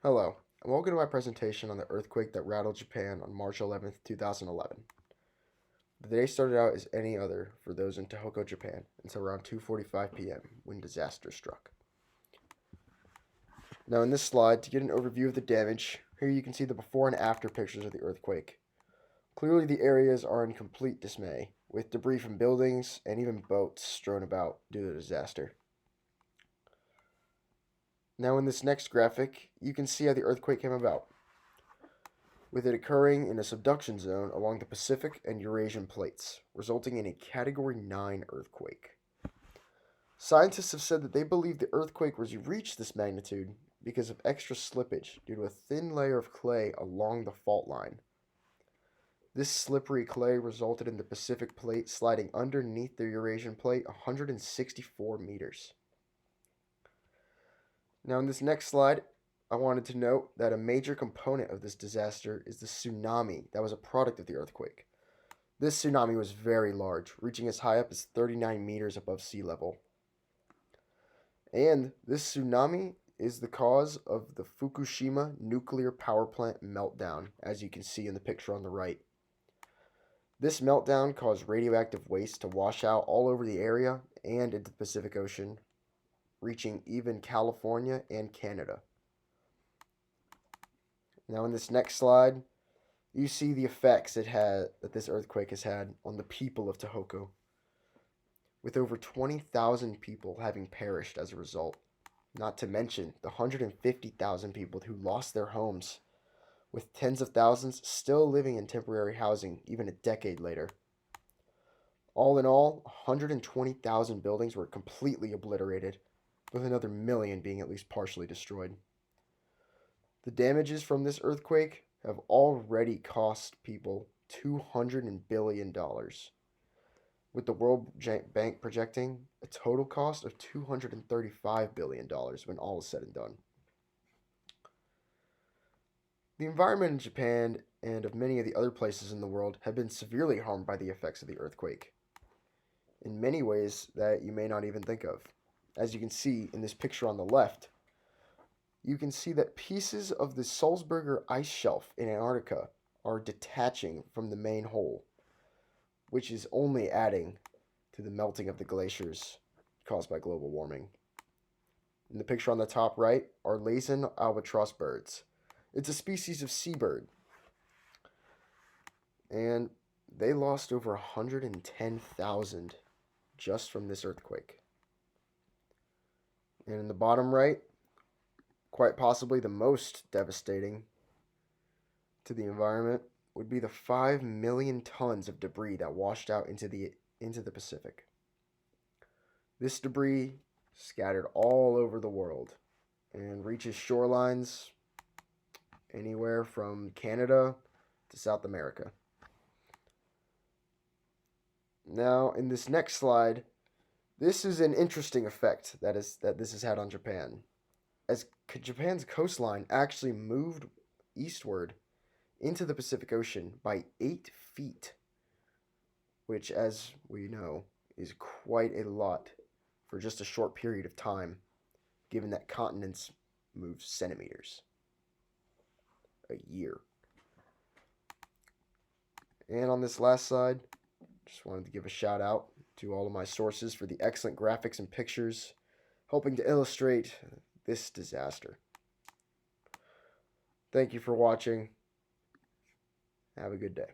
Hello, and welcome to my presentation on the earthquake that rattled Japan on March 11th, 2011. The day started out as any other for those in Tohoku, Japan, until around 2:45 p.m. when disaster struck. Now in this slide, to get an overview of the damage, here you can see the before and after pictures of the earthquake. Clearly the areas are in complete dismay, with debris from buildings and even boats strewn about due to the disaster. Now in this next graphic, you can see how the earthquake came about, with it occurring in a subduction zone along the Pacific and Eurasian plates, resulting in a Category 9 earthquake. Scientists have said that they believe the earthquake was reached this magnitude because of extra slippage due to a thin layer of clay along the fault line. This slippery clay resulted in the Pacific plate sliding underneath the Eurasian plate 164 meters. Now in this next slide, I wanted to note that a major component of this disaster is the tsunami that was a product of the earthquake. This tsunami was very large, reaching as high up as 39 meters above sea level. And this tsunami is the cause of the Fukushima nuclear power plant meltdown, as you can see in the picture on the right. This meltdown caused radioactive waste to wash out all over the area and into the Pacific Ocean, reaching even California and Canada. Now in this next slide, you see the effects that this earthquake has had on the people of Tohoku, with over 20,000 people having perished as a result, not to mention the 150,000 people who lost their homes, with tens of thousands still living in temporary housing even a decade later. All in all, 120,000 buildings were completely obliterated, with another million being at least partially destroyed. The damages from this earthquake have already cost people $200 billion, with the World Bank projecting a total cost of $235 billion when all is said and done. The environment in Japan and of many of the other places in the world have been severely harmed by the effects of the earthquake, in many ways that you may not even think of. As you can see in this picture on the left, you can see that pieces of the Salzburger ice shelf in Antarctica are detaching from the main hole, which is only adding to the melting of the glaciers caused by global warming. In the picture on the top right are Laysan albatross birds. It's a species of seabird, and they lost over 110,000 just from this earthquake. And in the bottom right, quite possibly the most devastating to the environment would be the 5 million tons of debris that washed out into the Pacific. This debris scattered all over the world and reaches shorelines anywhere from Canada to South America. Now, in this next slide, this is an interesting effect that this has had on Japan, as Japan's coastline actually moved eastward into the Pacific Ocean by 8 feet, which, as we know, is quite a lot for just a short period of time, given that continents move centimeters a year. And on this last slide, just wanted to give a shout out to all of my sources for the excellent graphics and pictures helping to illustrate this disaster. Thank you for watching. Have a good day.